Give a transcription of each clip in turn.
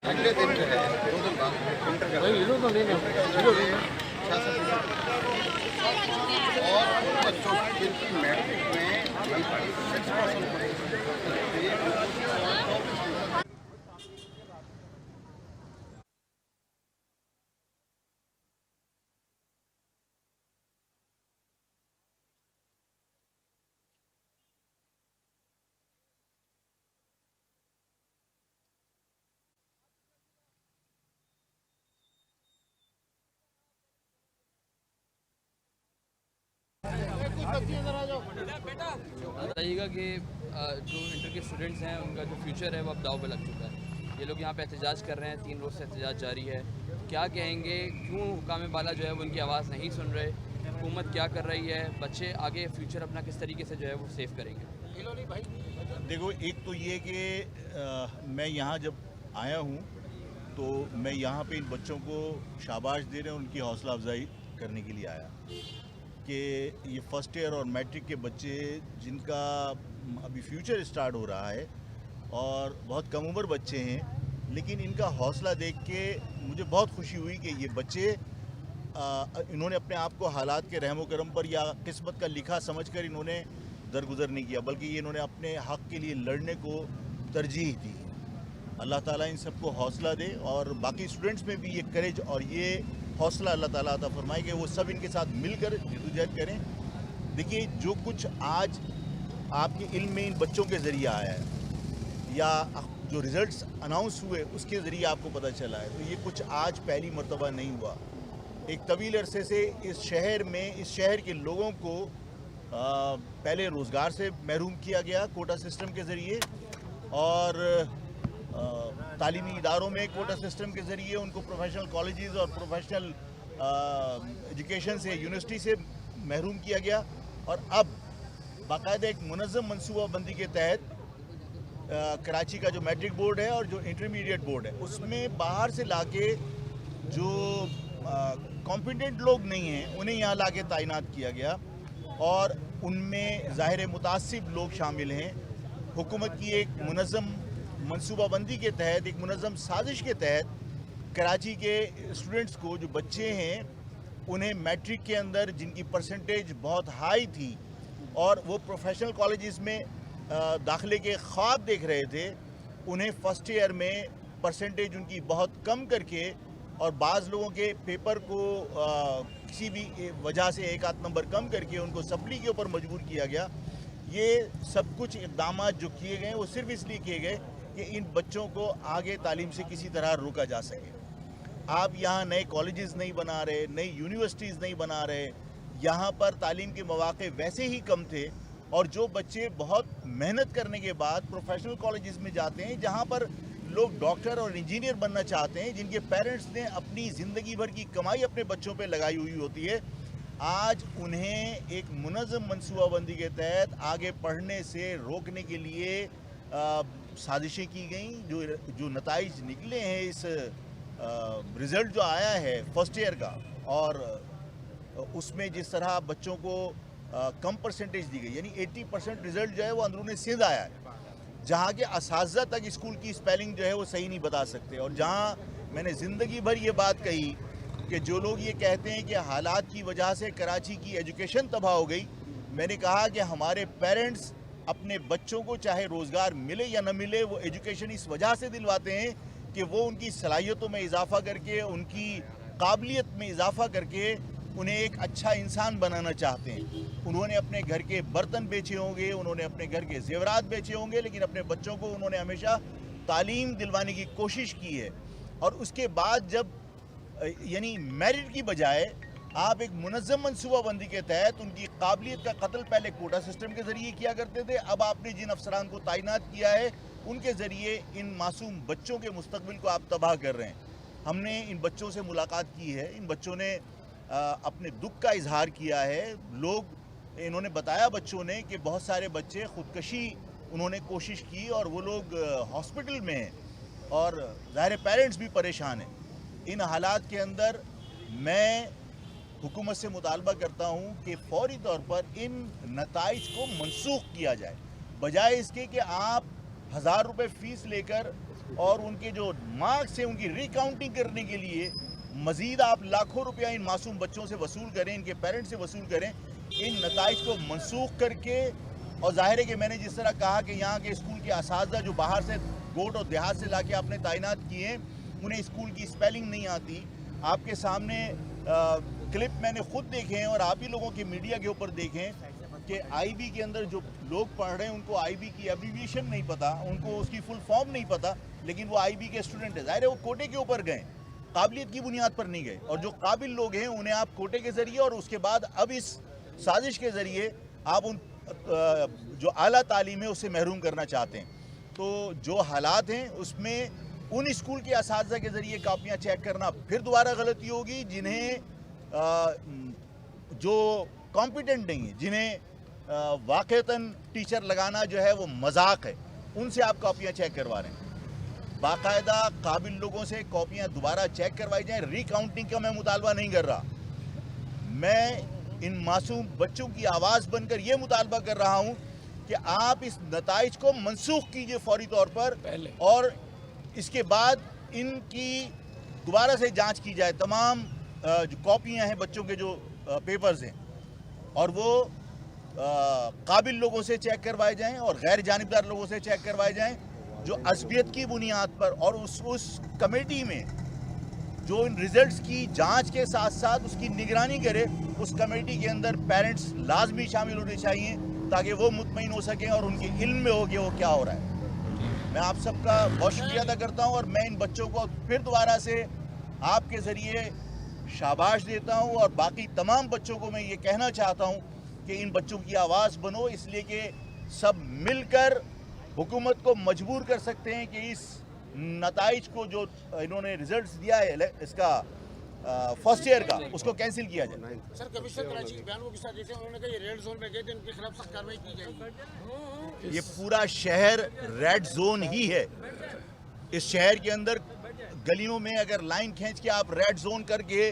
अगले दिन जो है 2 दिन बाद इंटर का और बच्चों की मैट्रिक में 96% बताइएगा कि जो इंटर के स्टूडेंट्स हैं उनका जो फ्यूचर है वो अब दाव पे लग चुका है। ये लोग यहाँ पे एहतजाज कर रहे हैं, 3 रोज़ से एहतजाज जारी है। क्या कहेंगे, क्यों हुकाम बाला जो है वो उनकी आवाज़ नहीं सुन रहे, हुकूमत क्या कर रही है, बच्चे आगे फ्यूचर अपना किस तरीके से जो है वो सेव करेंगे? देखो, एक तो ये कि मैं यहाँ जब आया हूँ तो मैं यहाँ पे इन बच्चों को शाबाश देने और उनकी हौसला अफजाई करने के लिए आया कि ये फर्स्ट ईयर और मैट्रिक के बच्चे जिनका अभी फ्यूचर स्टार्ट हो रहा है और बहुत कम उम्र बच्चे हैं, लेकिन इनका हौसला देख के मुझे बहुत खुशी हुई कि ये बच्चे इन्होंने अपने आप को हालात के रहमो करम पर या किस्मत का लिखा समझकर इन्होंने दरगुजर नहीं किया, बल्कि ये इन्होंने अपने हक़ के लिए लड़ने को तरजीह दी। अल्लाह ताला इन सबको हौसला दे और बाकी स्टूडेंट्स में भी ये करेज और ये हौसला अल्लाह ताला अता फरमाए कि वो सब इनके साथ मिलकर जद्दोजहद करें। देखिए, जो कुछ आज आपके इल्म में इन बच्चों के ज़रिए आया है या जो रिज़ल्ट्स अनाउंस हुए उसके ज़रिए आपको पता चला है, तो ये कुछ आज पहली मर्तबा नहीं हुआ। एक तवील अरसे से इस शहर के लोगों को पहले रोज़गार से महरूम किया गया कोटा सिस्टम के ज़रिए और तालीमी इदारों में कोटा सिस्टम के ज़रिए उनको प्रोफेशनल कॉलेजेस और प्रोफेशनल एजुकेशन से यूनिवर्सिटी से महरूम किया गया। और अब बाकायदा एक मुनज़्ज़म मनसूबा बंदी के तहत कराची का जो मैट्रिक बोर्ड है और जो इंटरमीडिएट बोर्ड है उसमें बाहर से लाके जो कॉम्पिटेंट लोग नहीं हैं उन्हें यहाँ लाके तैनात किया गया और उनमें ज़ाहिर मुतासिब लोग शामिल हैं। हुकूमत की एक मुनज़्ज़म मनसूबाबंदी के तहत, एक मुनज़्ज़म साजिश के तहत कराची के स्टूडेंट्स को, जो बच्चे हैं, उन्हें मैट्रिक के अंदर जिनकी परसेंटेज बहुत हाई थी और वो प्रोफेशनल कॉलेजेस में दाखिले के ख्वाब देख रहे थे, उन्हें फ़र्स्ट ईयर में परसेंटेज उनकी बहुत कम करके और बाज़ लोगों के पेपर को किसी भी वजह से एक आध नंबर कम करके उनको सप्ली के ऊपर मजबूर किया गया। ये सब कुछ इक़दाम जो किए गए वो सिर्फ इसलिए किए गए कि इन बच्चों को आगे तालीम से किसी तरह रोका जा सके। आप यहाँ नए कॉलेजेस नहीं बना रहे, नई यूनिवर्सिटीज़ नहीं बना रहे, यहाँ पर तालीम के मौक़े वैसे ही कम थे और जो बच्चे बहुत मेहनत करने के बाद प्रोफेशनल कॉलेजेस में जाते हैं जहाँ पर लोग डॉक्टर और इंजीनियर बनना चाहते हैं, जिनके पेरेंट्स ने अपनी ज़िंदगी भर की कमाई अपने बच्चों पे लगाई हुई होती है, आज उन्हें एक मुनज़्ज़म मनसूबाबंदी के तहत आगे पढ़ने से रोकने के लिए साजिशें की गई। जो नताइज निकले हैं, इस रिज़ल्ट जो आया है फर्स्ट ईयर का और उसमें जिस तरह बच्चों को कम परसेंटेज दी गई, यानी 80% रिज़ल्ट जो है वो अंदरूनी सिंध आया है, जहाँ के असातिज़ा तक स्कूल की स्पेलिंग जो है वो सही नहीं बता सकते। और जहाँ मैंने ज़िंदगी भर ये बात कही कि जो लोग ये कहते हैं कि हालात की वजह से कराची की एजुकेशन तबाह हो गई, मैंने कहा कि हमारे पेरेंट्स अपने बच्चों को चाहे रोज़गार मिले या न मिले, वो एजुकेशन इस वजह से दिलवाते हैं कि वो उनकी सलाहियतों में इजाफ़ा करके, उनकी काबिलियत में इजाफ़ा करके उन्हें एक अच्छा इंसान बनाना चाहते हैं। उन्होंने अपने घर के बर्तन बेचे होंगे, उन्होंने अपने घर के ज़ेवरात बेचे होंगे, लेकिन अपने बच्चों को उन्होंने हमेशा तालीम दिलवाने की कोशिश की है। और उसके बाद जब यानी मेरिट की बजाय आप एक मुनज़्ज़म मनसूबाबंदी के तहत उनकी काबिलियत का कत्ल पहले कोटा सिस्टम के ज़रिए किया करते थे, अब आपने जिन अफसरान को तैनात किया है उनके ज़रिए इन मासूम बच्चों के मुस्तकबिल को आप तबाह कर रहे हैं। हमने इन बच्चों से मुलाकात की है, इन बच्चों ने अपने दुख का इजहार किया है। इन्होंने बताया बच्चों ने कि बहुत सारे बच्चे ख़ुदकशी उन्होंने कोशिश की और वो लोग हॉस्पिटल में हैं और ज़ाहिर पेरेंट्स भी परेशान हैं। इन हालात के अंदर मैं हुकूमत से मुतालबा करता हूँ कि फ़ौरी तौर पर इन नताइज को मनसूख किया जाए, बजाय इसके कि आप 1000 रुपये फ़ीस लेकर اور ان کے جو مارکس ہیں ان کی ریکاؤنٹنگ کرنے کے لیے مزید آپ لاکھوں روپیہ ان معصوم بچوں سے وصول کریں، ان کے پیرنٹ سے وصول کریں، ان نتائج کو منسوخ کر کے. اور ظاہر ہے کہ میں نے جس طرح کہا کہ یہاں کے اسکول کے اساتذہ جو باہر سے گوٹ اور دیہات سے لا کے آپ نے تعینات کیے ہیں، انہیں اسکول کی اسپیلنگ نہیں آتی. آپ کے سامنے کلپ میں نے خود دیکھے ہیں اور آپ ہی لوگوں کے میڈیا کے اوپر دیکھیں کہ آئی بی کے اندر جو لوگ پڑھ رہے ہیں ان کو آئی بی کی ایبریویشن نہیں پتا، ان کو اس کی فل فارم نہیں پتا، لیکن وہ آئی بی کے اسٹوڈنٹ ہیں. ظاہر ہے وہ کوٹے کے اوپر گئے، قابلیت کی بنیاد پر نہیں گئے، اور جو قابل لوگ ہیں انہیں آپ کوٹے کے ذریعے اور اس کے بعد اب اس سازش کے ذریعے آپ ان جو اعلیٰ تعلیم ہے اس سے محروم کرنا چاہتے ہیں. تو جو حالات ہیں اس میں ان اسکول کے اساتذہ کے ذریعے کاپیاں چیک کرنا پھر دوبارہ غلطی ہوگی جنہیں جو کمپیٹنٹ نہیں ہیں، جنہیں واقعتاً ٹیچر لگانا جو ہے وہ مذاق ہے، ان سے آپ کاپیاں چیک کروا رہے ہیں. باقاعدہ قابل لوگوں سے کاپیاں دوبارہ چیک کروائی جائیں. ری کاؤنٹنگ کا میں مطالبہ نہیں کر رہا، میں ان معصوم بچوں کی آواز بن کر یہ مطالبہ کر رہا ہوں کہ آپ اس نتائج کو منسوخ کیجئے فوری طور پر، اور اس کے بعد ان کی دوبارہ سے جانچ کی جائے. تمام جو کاپیاں ہیں بچوں کے جو پیپرز ہیں، اور وہ قابل لوگوں سے چیک کروائے جائیں اور غیر جانبدار لوگوں سے چیک کروائے جائیں جو عصبیت کی بنیاد پر، اور اس کمیٹی میں جو ان ریزلٹس کی جانچ کے ساتھ ساتھ اس کی نگرانی کرے، اس کمیٹی کے اندر پیرنٹس لازمی شامل ہونے چاہیے تاکہ وہ مطمئن ہو سکیں اور ان کے علم میں ہو کہ وہ کیا ہو رہا ہے. میں آپ سب کا بہت شکریہ ادا کرتا ہوں، اور میں ان بچوں کو پھر دوبارہ سے آپ کے ذریعے شاباش دیتا ہوں، اور باقی تمام بچوں کو میں یہ کہنا چاہتا ہوں کہ ان بچوں کی آواز بنو، اس لیے کہ سب مل کر حکومت کو مجبور کر سکتے ہیں کہ اس نتائج کو جو انہوں نے ریزلٹس دیا ہے اس کا فرسٹ ایئر کا، اس کو کینسل کیا جائے. سر کمشنر کراچی کے بیان کو کس طرح دیتے ہیں؟ انہوں نے کہا یہ ریڈ زون میں گئے تھے، ان کے خلاف سخت کارروائی کی جائے گی. یہ پورا شہر ریڈ زون ہی ہے. اس شہر کے اندر گلیوں میں اگر لائن کھینچ کے آپ ریڈ زون کر کے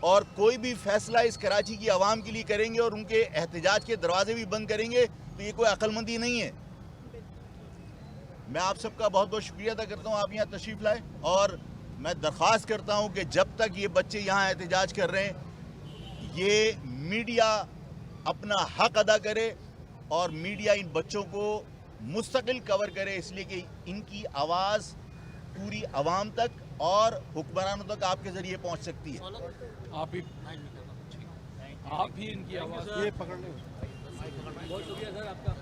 اور کوئی بھی فیصلہ اس کراچی کی عوام کے لیے کریں گے اور ان کے احتجاج کے دروازے بھی بند کریں گے تو یہ کوئی عقل مندی نہیں ہے. میں آپ سب کا بہت بہت شکریہ ادا کرتا ہوں، آپ یہاں تشریف لائے، اور میں درخواست کرتا ہوں کہ جب تک یہ بچے یہاں احتجاج کر رہے ہیں یہ میڈیا اپنا حق ادا کرے اور میڈیا ان بچوں کو مستقل کور کرے، اس لیے کہ ان کی آواز پوری عوام تک اور حکمرانوں تک آپ کے ذریعے پہنچ سکتی ہے. آپ ہی ان کی آواز. بہت شکریہ سر آپ کا.